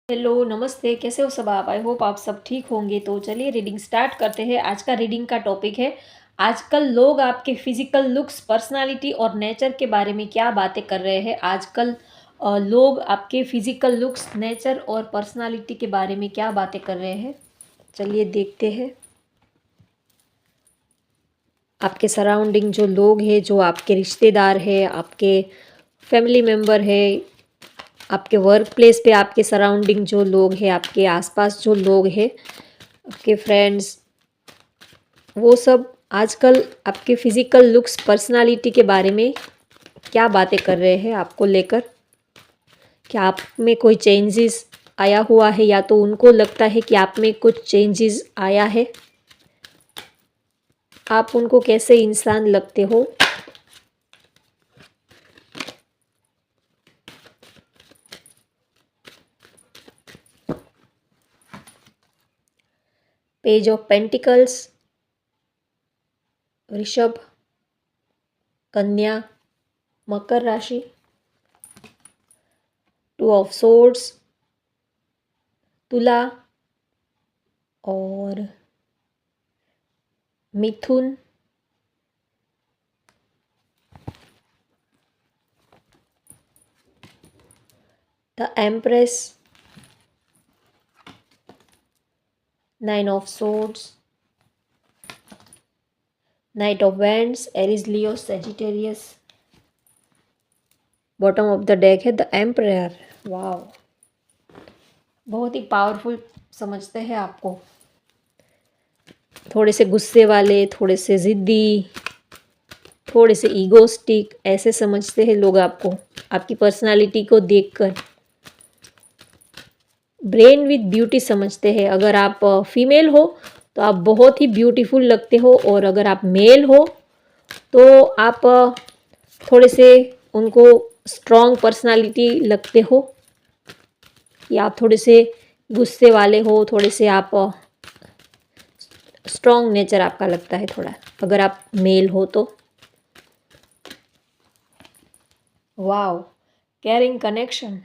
Hello, नमस्ते, कैसे हो सब आप? आई होप आप सब ठीक होंगे। तो चलिए रीडिंग स्टार्ट करते हैं। आज का रीडिंग का टॉपिक है, आजकल लोग आपके फिजिकल लुक्स, पर्सनालिटी और नेचर के बारे में क्या बातें कर रहे हैं। आजकल लोग आपके फिजिकल लुक्स, नेचर और पर्सनालिटी के बारे में क्या बातें कर रहे हैं। चलिए देखते हैं। आपके सराउंडिंग जो लोग हैं, जो आपके रिश्तेदार हैं, आपके फैमिली मेम्बर है, आपके वर्क प्लेस पे आपके सराउंडिंग जो लोग हैं, आपके आसपास जो लोग हैं, आपके फ्रेंड्स, वो सब आजकल आपके फिजिकल लुक्स, पर्सनालिटी के बारे में क्या बातें कर रहे हैं आपको लेकर। क्या आप में कोई चेंजेस आया हुआ है, या तो उनको लगता है कि आप में कुछ चेंजेस आया है। आप उनको कैसे इंसान लगते हो। पेज ऑफ पेंटिकल्स, वृषभ, कन्या, मकर राशि, टू ऑफ सोर्ड्स, तुला और मिथुन, the empress, nine of swords, knight of wands, Aries, Leo, Sagittarius. Bottom of the deck है द एम्परर। वाओ, बहुत ही पावरफुल समझते हैं आपको। थोड़े से गुस्से वाले, थोड़े से ज़िद्दी, थोड़े से ईगोस्टिक, ऐसे समझते हैं लोग आपको, आपकी पर्सनालिटी को देखकर। ब्रेन विद ब्यूटी समझते हैं। अगर आप फीमेल हो तो आप बहुत ही ब्यूटीफुल लगते हो, और अगर आप मेल हो तो आप थोड़े से उनको स्ट्रॉन्ग पर्सनालिटी लगते हो, कि आप थोड़े से गुस्से वाले हो, थोड़े से आप स्ट्रॉन्ग नेचर आपका लगता है थोड़ा, अगर आप मेल हो तो। Wow, carrying connection.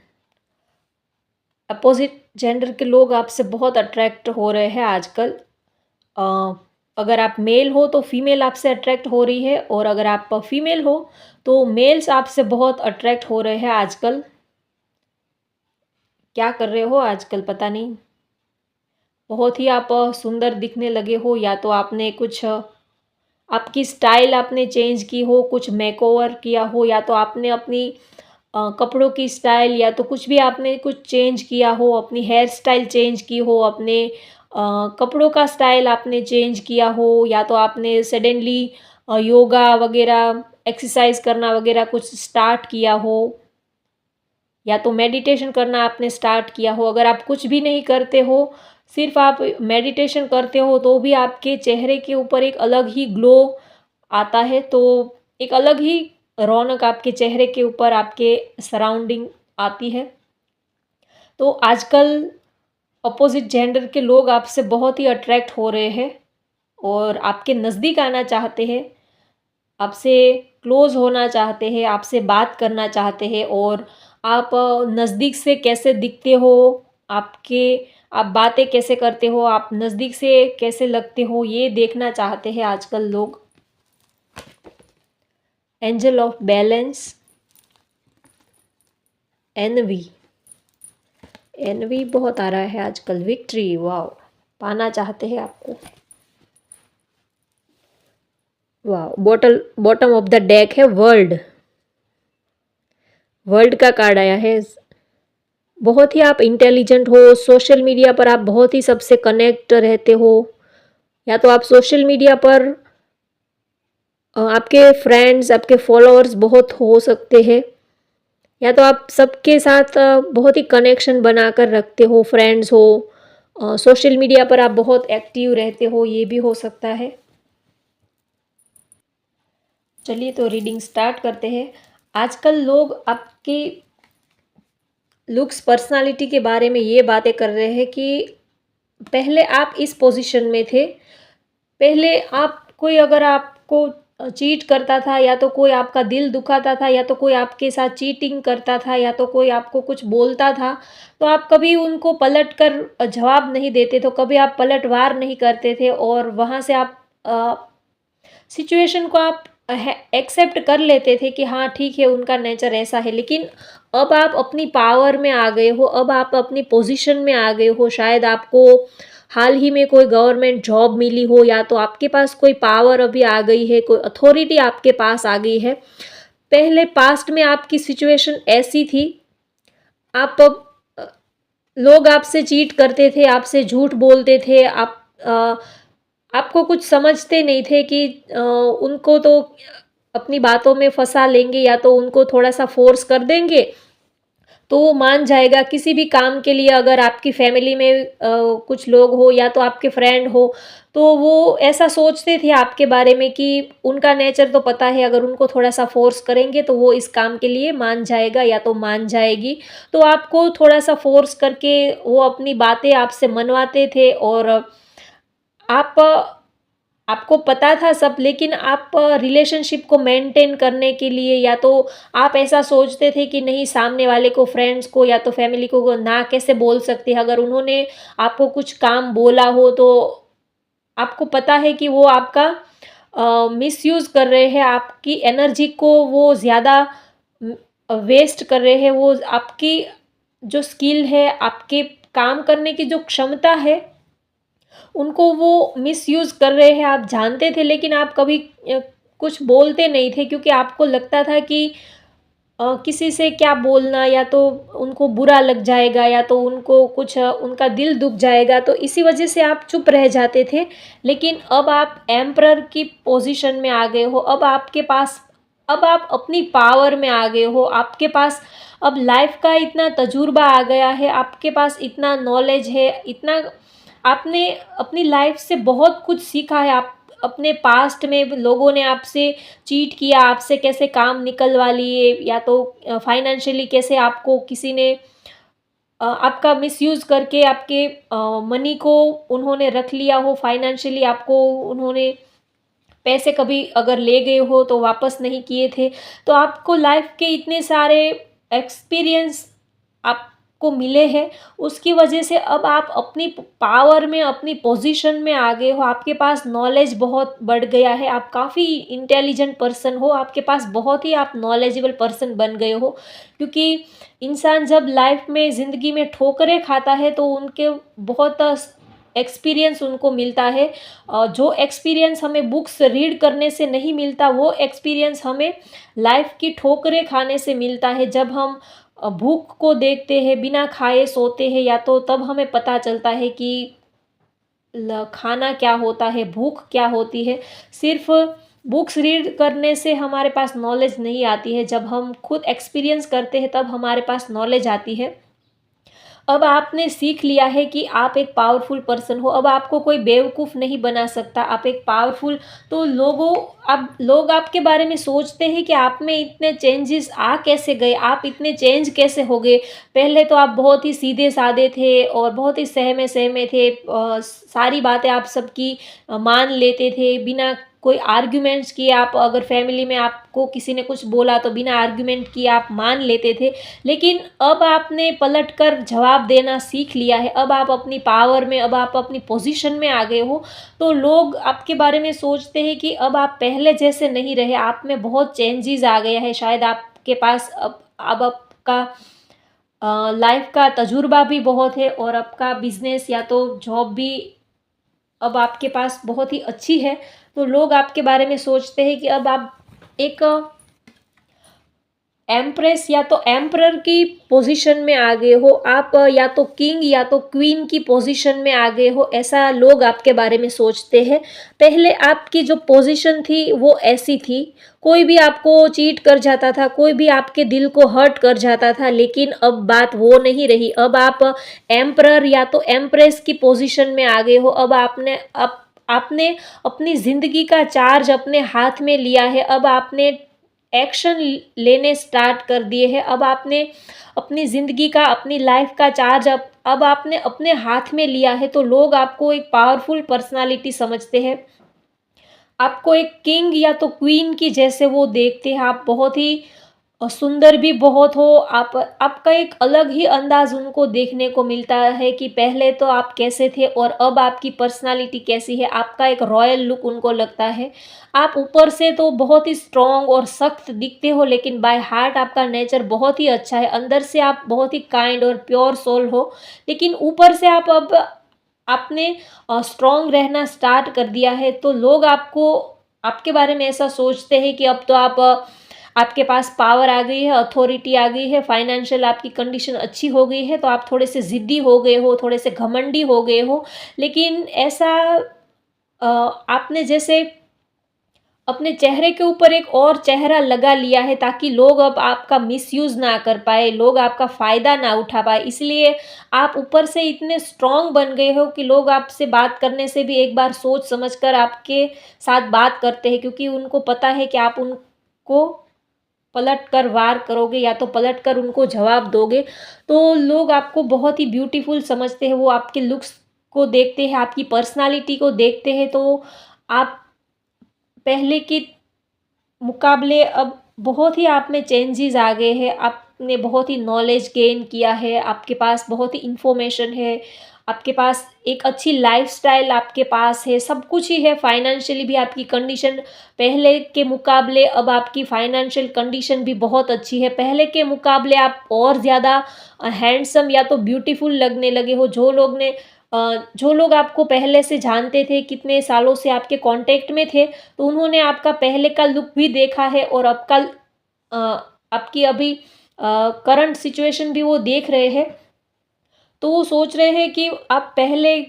Opposite gender के लोग आपसे बहुत अट्रैक्ट हो रहे हैं आजकल। अ, अगर आप मेल हो तो फीमेल आपसे अट्रैक्ट हो रही है, और अगर आप फीमेल हो तो मेल्स आपसे बहुत अट्रैक्ट हो रहे हैं आजकल। क्या कर रहे हो आजकल पता नहीं। बहुत ही आप सुंदर दिखने लगे हो, या तो आपने कुछ आपकी स्टाइल आपने चेंज की हो, कुछ मेकओवर किया हो, या तो आपने अपनी कपड़ों की स्टाइल, या तो कुछ भी आपने कुछ चेंज किया हो, अपनी हेयर स्टाइल चेंज की हो, अपने कपड़ों का स्टाइल आपने चेंज किया हो, या तो आपने सडनली योगा वगैरह, एक्सरसाइज करना वगैरह कुछ स्टार्ट किया हो, या तो मेडिटेशन करना आपने स्टार्ट किया हो। अगर आप कुछ भी नहीं करते हो, सिर्फ आप मेडिटेशन करते हो, तो भी आपके चेहरे के ऊपर एक अलग ही ग्लो आता है। तो एक अलग ही रौनक आपके चेहरे के ऊपर, आपके सराउंडिंग आती है। तो आजकल अपोजिट जेंडर के लोग आपसे बहुत ही अट्रैक्ट हो रहे हैं, और आपके नज़दीक आना चाहते हैं, आपसे क्लोज होना चाहते हैं, आपसे बात करना चाहते हैं। और आप नज़दीक से कैसे दिखते हो, आपके आप बातें कैसे करते हो, आप नज़दीक से कैसे लगते हो, ये देखना चाहते हैं आजकल लोग। Angel of balance, envy, envy बहुत आ रहा है आजकल। विक्ट्री, वाओ, पाना चाहते हैं आपको। वाह, बॉटम ऑफ द डेक है वर्ल्ड। वर्ल्ड का कार्ड आया है। बहुत ही आप इंटेलिजेंट हो, सोशल मीडिया पर आप बहुत ही सबसे कनेक्ट रहते हो, या तो आप सोशल मीडिया पर आपके फ्रेंड्स, आपके फॉलोअर्स बहुत हो सकते हैं, या तो आप सबके साथ बहुत ही कनेक्शन बनाकर रखते हो, फ्रेंड्स हो, सोशल मीडिया पर आप बहुत एक्टिव रहते हो, ये भी हो सकता है। चलिए तो रीडिंग स्टार्ट करते हैं। आजकल लोग आपकी लुक्स, पर्सनालिटी के बारे में ये बातें कर रहे हैं कि पहले आप इस पोजीशन में थे, पहले आप कोई अगर आपको चीट करता था, या तो कोई आपका दिल दुखाता था, या तो कोई आपके साथ चीटिंग करता था, या तो कोई आपको कुछ बोलता था, तो आप कभी उनको पलट कर जवाब नहीं देते, तो कभी आप पलटवार नहीं करते थे और वहाँ से आप सिचुएशन को आप एक्सेप्ट कर लेते थे कि हाँ ठीक है, उनका नेचर ऐसा है। लेकिन अब आप अपनी पावर में आ गए हो, अब आप अपनी पोजीशन में आ गए हो, शायद आपको हाल ही में कोई गवर्नमेंट जॉब मिली हो, या तो आपके पास कोई पावर अभी आ गई है, कोई अथॉरिटी आपके पास आ गई है। पहले पास्ट में आपकी सिचुएशन ऐसी थी, आप लोग आपसे चीट करते थे, आपसे झूठ बोलते थे, आपको कुछ समझते नहीं थे कि उनको तो अपनी बातों में फँसा लेंगे, या तो उनको थोड़ा-सा फ़ोर्स कर देंगे, तो वो मान जाएगा। किसी भी काम के लिए अगर आपकी फ़ैमिली में कुछ लोग हो, या तो आपके फ्रेंड हो, तो वो ऐसा सोचते थे आपके बारे में कि उनका नेचर तो पता है, अगर उनको थोड़ा-सा फ़ोर्स करेंगे तो वो इस काम के लिए मान जाएगा या तो मान जाएगी। तो आपको थोड़ा-सा फ़ोर्स करके वो अपनी बातें आपसे मनवाते थे, और आप आपको पता था सब, लेकिन आप रिलेशनशिप को मेंटेन करने के लिए, या तो आप ऐसा सोचते थे कि नहीं, सामने वाले को, फ्रेंड्स को या तो फैमिली को ना कैसे बोल सकते हैं। अगर उन्होंने आपको कुछ काम बोला हो, तो आपको पता है कि वो आपका मिसयूज़ कर रहे हैं, आपकी एनर्जी को वो ज़्यादा वेस्ट कर रहे हैं, वो आपकी जो स्किल है, आपके काम करने की जो क्षमता है, उनको वो मिसयूज़ कर रहे हैं, आप जानते थे। लेकिन आप कभी कुछ बोलते नहीं थे, क्योंकि आपको लगता था कि किसी से क्या बोलना, या तो उनको बुरा लग जाएगा, या तो उनको कुछ उनका दिल दुख जाएगा, तो इसी वजह से आप चुप रह जाते थे। लेकिन अब आप एम्परर की पोजीशन में आ गए हो, अब आप अपनी पावर में आ गए हो, आपके पास अब लाइफ का इतना तजुर्बा आ गया है, आपके पास इतना नॉलेज है, इतना आपने अपनी लाइफ से बहुत कुछ सीखा है। आप अपने पास्ट में लोगों ने आपसे चीट किया, आपसे कैसे काम निकलवा लिए, या तो फाइनेंशियली कैसे आपको किसी ने आपका मिसयूज़ करके आपके मनी को उन्होंने रख लिया हो, फाइनेंशियली आपको उन्होंने पैसे कभी अगर ले गए हो तो वापस नहीं किए थे। तो आपको लाइफ के इतने सारे एक्सपीरियंस आपको मिले हैं, उसकी वजह से अब आप अपनी पावर में, अपनी पोजीशन में आ गए हो, आपके पास नॉलेज बहुत बढ़ गया है, आप काफ़ी इंटेलिजेंट पर्सन हो, आपके पास बहुत ही आप नॉलेजेबल पर्सन बन गए हो। क्योंकि इंसान जब लाइफ में, ज़िंदगी में ठोकरें खाता है, तो उनके बहुत एक्सपीरियंस उनको मिलता है। जो एक्सपीरियंस हमें बुक्स रीड करने से नहीं मिलता, वो एक्सपीरियंस हमें लाइफ की ठोकरें खाने से मिलता है। जब हम भूख को देखते हैं, बिना खाए सोते हैं, या तो तब हमें पता चलता है कि खाना क्या होता है, भूख क्या होती है। सिर्फ बुक्स रीड करने से हमारे पास नॉलेज नहीं आती है, जब हम खुद एक्सपीरियंस करते हैं तब हमारे पास नॉलेज आती है। अब आपने सीख लिया है कि आप एक पावरफुल पर्सन हो, अब आपको कोई बेवकूफ़ नहीं बना सकता, आप एक पावरफुल। तो अब लोग आपके बारे में सोचते हैं कि आप में इतने चेंजेस आ कैसे गए, आप इतने चेंज कैसे हो गए। पहले तो आप बहुत ही सीधे-साधे थे और बहुत ही सहमे-सहमे थे, सारी बातें आप सबकी मान लेते थे, बिना कोई आर्ग्यूमेंट्स किए। आप अगर फैमिली में आपको किसी ने कुछ बोला, तो बिना आर्ग्यूमेंट किए आप मान लेते थे। लेकिन अब आपने पलटकर जवाब देना सीख लिया है, अब आप अपनी पावर में, अब आप अपनी पोजीशन में आ गए हो, तो लोग आपके बारे में सोचते हैं कि अब आप पहले जैसे नहीं रहे, आप में बहुत चेंजेस आ गया है। शायद आपके पास अब आपका लाइफ का तजुर्बा भी बहुत है, और आपका बिजनेस या तो जॉब भी अब आपके पास बहुत ही अच्छी है। तो लोग आपके बारे में सोचते हैं कि अब आप एक एम्प्रेस या तो एम्परर की पोजीशन में आ गए हो, आप या तो किंग या तो क्वीन की पोजीशन में आ गए हो, ऐसा लोग आपके बारे में सोचते हैं। पहले आपकी जो पोजीशन थी वो ऐसी थी, कोई भी आपको चीट कर जाता था, कोई भी आपके दिल को हर्ट कर जाता था, लेकिन अब बात वो नहीं रही। अब आप एम्परर या तो एम्प्रेस की पोजीशन में आ गए हो। अब आपने अपनी ज़िंदगी का चार्ज अपने हाथ में लिया है, अब आपने एक्शन लेने स्टार्ट कर दिए हैं। अब आपने अपनी ज़िंदगी का, अपनी लाइफ का चार्ज अब आपने अपने हाथ में लिया है, तो लोग आपको एक पावरफुल पर्सनालिटी समझते हैं। आपको एक किंग या तो क्वीन की जैसे वो देखते हैं। आप बहुत ही सुंदर भी बहुत हो, आप आपका एक अलग ही अंदाज़ उनको देखने को मिलता है कि पहले तो आप कैसे थे और अब आपकी पर्सनैलिटी कैसी है, आपका एक रॉयल लुक उनको लगता है। आप ऊपर से तो बहुत ही स्ट्रॉन्ग और सख्त दिखते हो, लेकिन बाय हार्ट आपका नेचर बहुत ही अच्छा है, अंदर से आप बहुत ही काइंड और प्योर सोल हो। लेकिन ऊपर से आप अब आपने स्ट्रॉन्ग रहना स्टार्ट कर दिया है, तो लोग आपको आपके बारे में ऐसा सोचते हैं कि अब तो आप आपके पास पावर आ गई है, अथॉरिटी आ गई है, फाइनेंशियल आपकी कंडीशन अच्छी हो गई है, तो आप थोड़े से ज़िद्दी हो गए हो, थोड़े से घमंडी हो गए हो। लेकिन ऐसा आपने जैसे अपने चेहरे के ऊपर एक और चेहरा लगा लिया है, ताकि लोग अब आपका मिसयूज़ ना कर पाए, लोग आपका फ़ायदा ना उठा पाए। इसलिए आप ऊपर से इतने स्ट्रॉन्ग बन गए हो कि लोग आपसे बात करने से भी एक बार सोच समझ कर आपके साथ बात करते हैं, क्योंकि उनको पता है कि आप उनको पलट कर वार करोगे या तो पलट कर उनको जवाब दोगे। तो लोग आपको बहुत ही ब्यूटीफुल समझते हैं, वो आपके लुक्स को देखते हैं, आपकी पर्सनैलिटी को देखते हैं, तो आप पहले के मुकाबले अब बहुत ही आप में चेंजेस आ गए हैं। आपने बहुत ही नॉलेज गेन किया है, आपके पास बहुत ही इन्फॉर्मेशन है, आपके पास एक अच्छी लाइफ़स्टाइल आपके पास है, सब कुछ ही है। फाइनेंशियली भी आपकी कंडीशन पहले के मुकाबले अब आपकी फाइनेंशियल कंडीशन भी बहुत अच्छी है। पहले के मुकाबले आप और ज़्यादा हैंडसम या तो ब्यूटीफुल लगने लगे हो। जो लोग आपको पहले से जानते थे, कितने सालों से आपके कॉन्टैक्ट में थे, तो उन्होंने आपका पहले का लुक भी देखा है और आपकी अभी करंट सिचुएशन भी वो देख रहे हैं। तो वो सोच रहे हैं कि आप पहले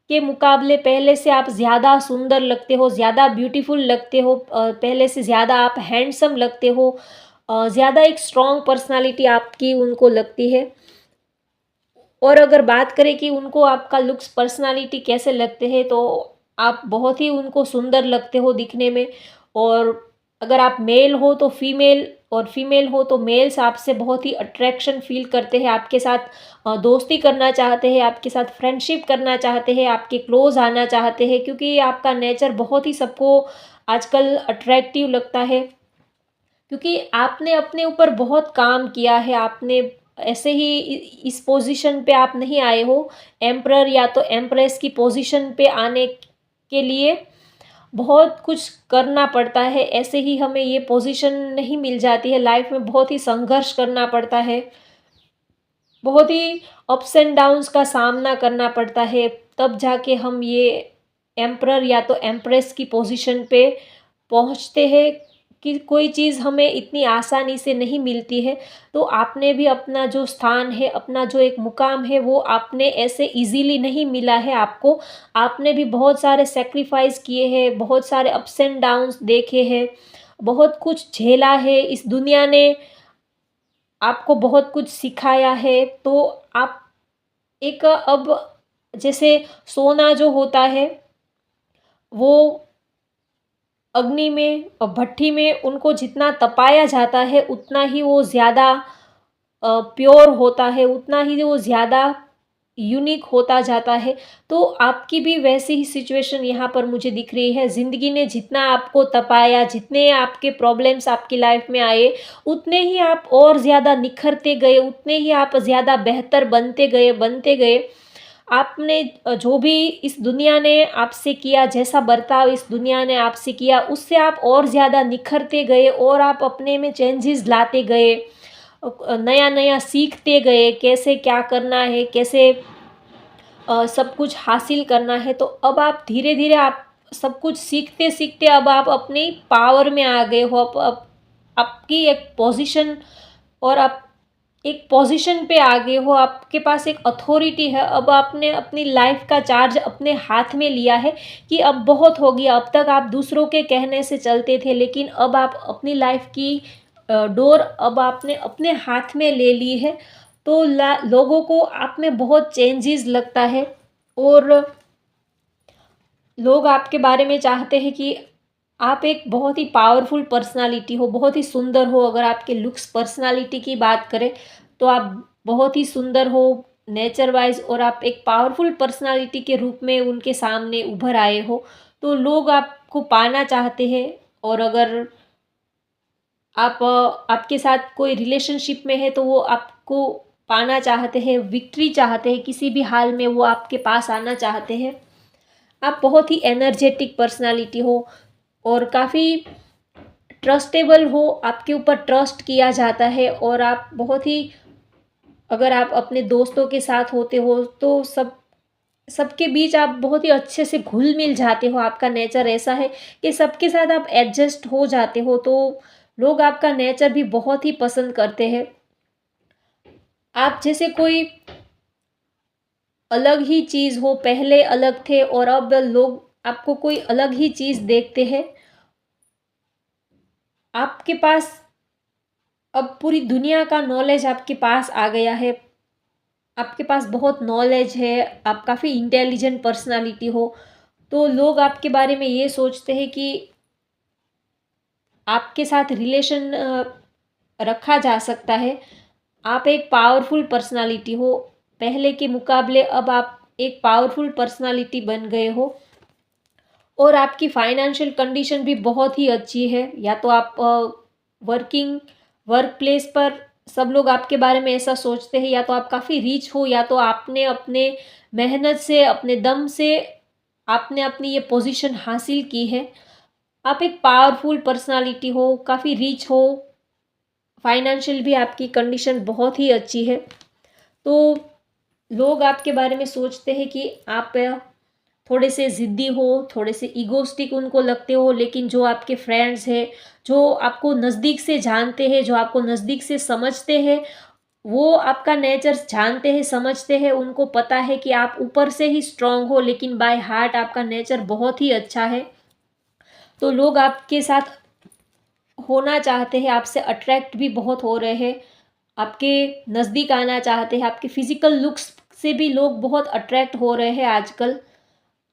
के मुकाबले पहले से आप ज़्यादा सुंदर लगते हो, ज़्यादा ब्यूटीफुल लगते हो, पहले से ज़्यादा आप हैंडसम लगते हो, ज़्यादा एक स्ट्रॉन्ग पर्सनैलिटी आपकी उनको लगती है। और अगर बात करें कि उनको आपका लुक्स पर्सनालिटी कैसे लगते हैं, तो आप बहुत ही उनको सुंदर लगते हो दिखने में। और अगर आप मेल हो तो फीमेल, और फीमेल हो तो मेल्स आपसे बहुत ही अट्रैक्शन फील करते हैं, आपके साथ दोस्ती करना चाहते हैं, आपके साथ फ्रेंडशिप करना चाहते हैं, आपके क्लोज आना चाहते हैं, क्योंकि आपका नेचर बहुत ही सबको आजकल अट्रैक्टिव लगता है। क्योंकि आपने अपने ऊपर बहुत काम किया है, आपने ऐसे ही इस पोजीशन पे आप नहीं आए हो। एम्परर या तो एम्प्रेस की पोजीशन पे आने के लिए बहुत कुछ करना पड़ता है, ऐसे ही हमें ये पोजीशन नहीं मिल जाती है। लाइफ में बहुत ही संघर्ष करना पड़ता है, बहुत ही अप्स एंड डाउन्स का सामना करना पड़ता है, तब जाके हम ये एम्परर या तो एम्प्रेस की पोजीशन पे पहुँचते हैं। कि कोई चीज़ हमें इतनी आसानी से नहीं मिलती है। तो आपने भी अपना जो स्थान है, अपना जो एक मुकाम है, वो आपने ऐसे ईज़िली नहीं मिला है आपको। आपने भी बहुत सारे सैक्रिफ़ाइस किए हैं, बहुत सारे अप्स एंड डाउन्स देखे हैं, बहुत कुछ झेला है। इस दुनिया ने आपको बहुत कुछ सिखाया है, तो आप एक अब जैसे सोना जो होता है, वो अग्नि में भट्ठी में उनको जितना तपाया जाता है, उतना ही वो ज़्यादा प्योर होता है, उतना ही वो ज़्यादा यूनिक होता जाता है। तो आपकी भी वैसी ही सिचुएशन यहाँ पर मुझे दिख रही है। ज़िंदगी ने जितना आपको तपाया, जितने आपके प्रॉब्लम्स आपकी लाइफ में आए, उतने ही आप और ज़्यादा निखरते गए, उतने ही आप ज़्यादा बेहतर बनते गए। आपने जो भी इस दुनिया ने आपसे किया, जैसा बर्ताव इस दुनिया ने आपसे किया, उससे आप और ज़्यादा निखरते गए और आप अपने में चेंजेस लाते गए। नया-नया सीखते गए, कैसे क्या करना है, कैसे सब कुछ हासिल करना है। तो अब आप धीरे-धीरे आप सब कुछ सीखते-सीखते अब आप अपनी पावर में आ गए हो। अब आपकी एक पोज़ीशन, और आप एक पोज़ीशन पे आ गए हो, आपके पास एक अथॉरिटी है। अब आपने अपनी लाइफ़ का चार्ज अपने हाथ में लिया है कि अब बहुत हो गया। अब तक आप दूसरों के कहने से चलते थे, लेकिन अब आप अपनी लाइफ़ की डोर अब आपने अपने हाथ में ले ली है। तो लोगों को आप में बहुत चेंजेस लगता है, और लोग आपके बारे में चाहते हैं कि आप एक बहुत ही पावरफुल पर्सनालिटी हो, बहुत ही सुंदर हो। अगर आपके लुक्स पर्सनालिटी की बात करें, तो आप बहुत ही सुंदर हो नेचर वाइज, और आप एक पावरफुल पर्सनालिटी के रूप में उनके सामने उभर आए हो। तो लोग आप आपको पाना चाहते हैं, और अगर आप आपके साथ कोई रिलेशनशिप में है तो वो आपको पाना चाहते हैं, विक्ट्री चाहते हैं, किसी भी हाल में वो आपके पास आना चाहते हैं। आप बहुत ही एनर्जेटिक पर्सनालिटी हो और काफ़ी ट्रस्टेबल हो, आपके ऊपर ट्रस्ट किया जाता है, और आप बहुत ही, अगर आप अपने दोस्तों के साथ होते हो तो सबके बीच आप बहुत ही अच्छे से घुल मिल जाते हो। आपका नेचर ऐसा है कि सबके साथ आप एडजस्ट हो जाते हो, तो लोग आपका नेचर भी बहुत ही पसंद करते हैं। आप जैसे कोई अलग ही चीज़ हो, पहले अलग थे और अब लोग आपको कोई अलग ही चीज़ देखते हैं। आपके पास अब पूरी दुनिया का नॉलेज आपके पास आ गया है। आपके पास बहुत नॉलेज है, आप काफ़ी इंटेलिजेंट पर्सनालिटी हो, तो लोग आपके बारे में ये सोचते हैं कि आपके साथ रिलेशन रखा जा सकता है। आप एक पावरफुल पर्सनालिटी हो, पहले के मुकाबले अब आप एक पावरफुल पर्सनालिटी बन गए हो, और आपकी फाइनेंशियल कंडीशन भी बहुत ही अच्छी है। या तो आप वर्क प्लेस पर सब लोग आपके बारे में ऐसा सोचते हैं, या तो आप काफ़ी रिच हो, या तो आपने अपने मेहनत से, अपने दम से आपने अपनी ये पोजीशन हासिल की है। आप एक पावरफुल पर्सनालिटी हो, काफ़ी रिच हो, फाइनेंशियल भी आपकी कंडीशन बहुत ही अच्छी है। तो लोग आपके बारे में सोचते हैं कि आप थोड़े से ज़िद्दी हो, थोड़े से ईगोइस्टिक उनको लगते हो, लेकिन जो आपके फ्रेंड्स हैं, जो आपको नज़दीक से जानते हैं, जो आपको नज़दीक से समझते हैं, वो आपका नेचर जानते हैं, समझते हैं, उनको पता है कि आप ऊपर से ही स्ट्रांग हो, लेकिन बाय हार्ट आपका नेचर बहुत ही अच्छा है। तो लोग आपके साथ होना चाहते हैं, आपसे अट्रैक्ट भी बहुत हो रहे हैं, आपके नज़दीक आना चाहते हैं, आपके फिज़िकल लुक्स से भी लोग बहुत अट्रैक्ट हो रहे हैं आजकल।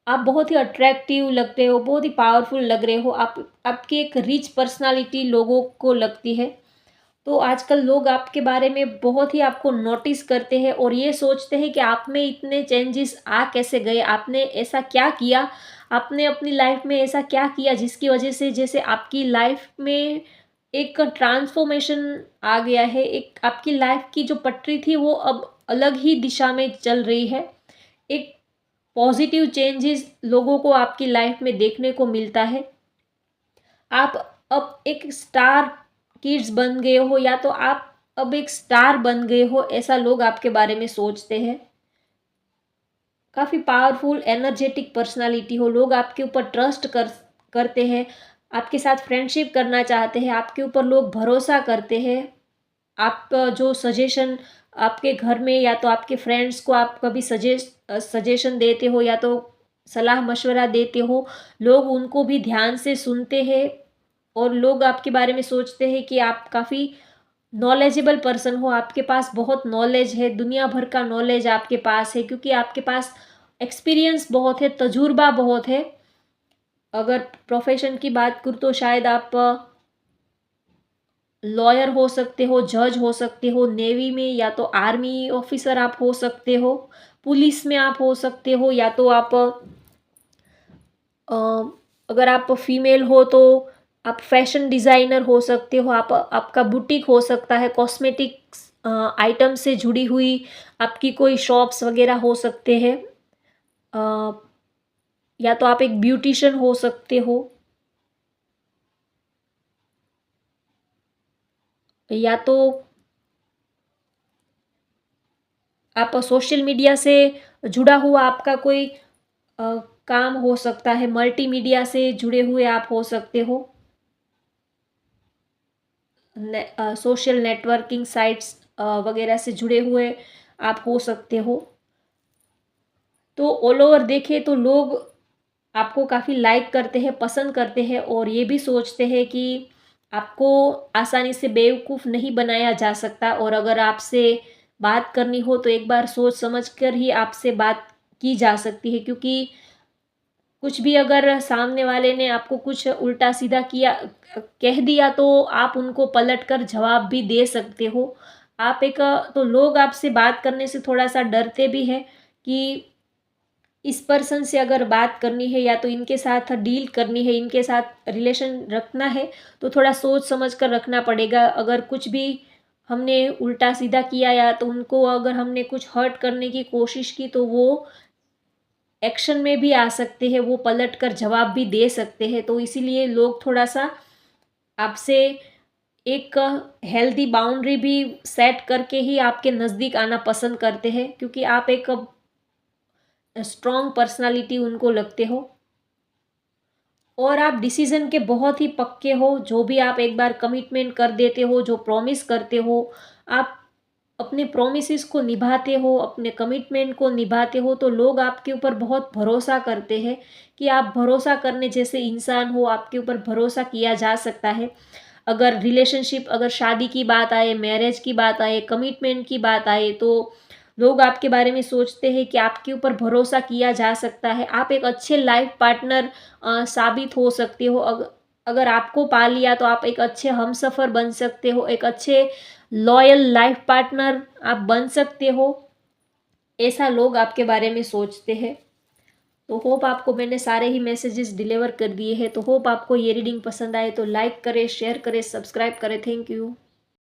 आप बहुत ही अट्रैक्टिव लगते हो, बहुत ही पावरफुल लग रहे हो, आपकी एक रिच पर्सनालिटी लोगों को लगती है। तो आजकल लोग आपके बारे में बहुत ही आपको नोटिस करते हैं और ये सोचते हैं कि आप में इतने चेंजेस आ कैसे गए, आपने ऐसा क्या किया, आपने अपनी लाइफ में ऐसा क्या किया जिसकी वजह से जैसे आपकी लाइफ में एक ट्रांसफॉर्मेशन आ गया है, एक आपकी लाइफ की जो पटरी थी वो अब अलग ही दिशा में चल रही है। एक पॉजिटिव चेंजेस लोगों को आपकी लाइफ में देखने को मिलता है। आप अब एक स्टार किड्स बन गए हो, या तो आप अब एक स्टार बन गए हो, ऐसा लोग आपके बारे में सोचते हैं। काफ़ी पावरफुल एनर्जेटिक पर्सनालिटी हो, लोग आपके ऊपर ट्रस्ट करते हैं, आपके साथ फ्रेंडशिप करना चाहते हैं, आपके ऊपर लोग भरोसा करते हैं। आप जो सजेशन आपके घर में, या तो आपके फ्रेंड्स को आप कभी सजेशन देते हो, या तो सलाह मशवरा देते हो, लोग उनको भी ध्यान से सुनते हैं, और लोग आपके बारे में सोचते हैं कि आप काफ़ी नॉलेजेबल पर्सन हो, आपके पास बहुत नॉलेज है, दुनिया भर का नॉलेज आपके पास है, क्योंकि आपके पास एक्सपीरियंस बहुत है, तजुर्बा बहुत है। अगर प्रोफेशन की बात करूँ तो शायद आप लॉयर हो सकते हो, जज हो सकते हो, नेवी में, या तो आर्मी ऑफिसर आप हो सकते हो, पुलिस में आप हो सकते हो, या तो आप अ, अगर आप फीमेल हो तो आप फैशन डिज़ाइनर हो सकते हो, आप आपका बुटीक हो सकता है, कॉस्मेटिक्स आइटम से जुड़ी हुई आपकी कोई शॉप्स वगैरह हो सकते हैं, अ, या तो आप एक ब्यूटिशियन हो सकते हो, या तो आप सोशल मीडिया से जुड़ा हुआ आपका कोई अ, काम हो सकता है, मल्टीमीडिया से जुड़े हुए आप हो सकते हो, सोशल नेटवर्किंग साइट्स वगैरह से जुड़े हुए आप हो सकते हो। तो ऑल ओवर देखें तो लोग आपको काफ़ी लाइक करते हैं, पसंद करते हैं, और ये भी सोचते हैं कि आपको आसानी से बेवकूफ़ नहीं बनाया जा सकता, और अगर आपसे बात करनी हो तो एक बार सोच समझ कर ही आपसे बात की जा सकती है, क्योंकि कुछ भी अगर सामने वाले ने आपको कुछ उल्टा सीधा किया, कह दिया, तो आप उनको पलट कर जवाब भी दे सकते हो। आप एक तो लोग आपसे बात करने से थोड़ा-सा डरते भी हैं कि इस पर्सन से अगर बात करनी है या तो इनके साथ डील करनी है, इनके साथ रिलेशन रखना है, तो थोड़ा सोच समझ कर रखना पड़ेगा। अगर कुछ भी हमने उल्टा सीधा किया या तो उनको अगर हमने कुछ हर्ट करने की कोशिश की, तो वो एक्शन में भी आ सकते हैं, वो पलट कर जवाब भी दे सकते हैं। तो इसीलिए लोग थोड़ा-सा आपसे एक हेल्दी बाउंड्री भी सेट करके ही आपके नज़दीक आना पसंद करते हैं, क्योंकि आप एक स्ट्रॉन्ग पर्सनालिटी उनको लगते हो और आप डिसीजन के बहुत ही पक्के हो। जो भी आप एक बार कमिटमेंट कर देते हो, जो प्रॉमिस करते हो, आप अपने प्रोमिसेस को निभाते हो, अपने कमिटमेंट को निभाते हो, तो लोग आपके ऊपर बहुत भरोसा करते हैं कि आप भरोसा करने जैसे इंसान हो, आपके ऊपर भरोसा किया जा सकता है। अगर रिलेशनशिप, अगर शादी की बात आए, मैरिज की बात आए, कमिटमेंट की बात आए, तो लोग आपके बारे में सोचते हैं कि आपके ऊपर भरोसा किया जा सकता है। आप एक अच्छे लाइफ पार्टनर साबित हो सकते हो। अगर आपको पा लिया तो आप एक अच्छे हमसफ़र बन सकते हो, एक अच्छे लॉयल लाइफ पार्टनर आप बन सकते हो, ऐसा लोग आपके बारे में सोचते हैं। तो होप आपको मैंने सारे ही मैसेजेस डिलीवर कर दिए हैं। तो होप आपको ये रीडिंग पसंद आए तो लाइक करें, शेयर करें, सब्सक्राइब करें। Thank you.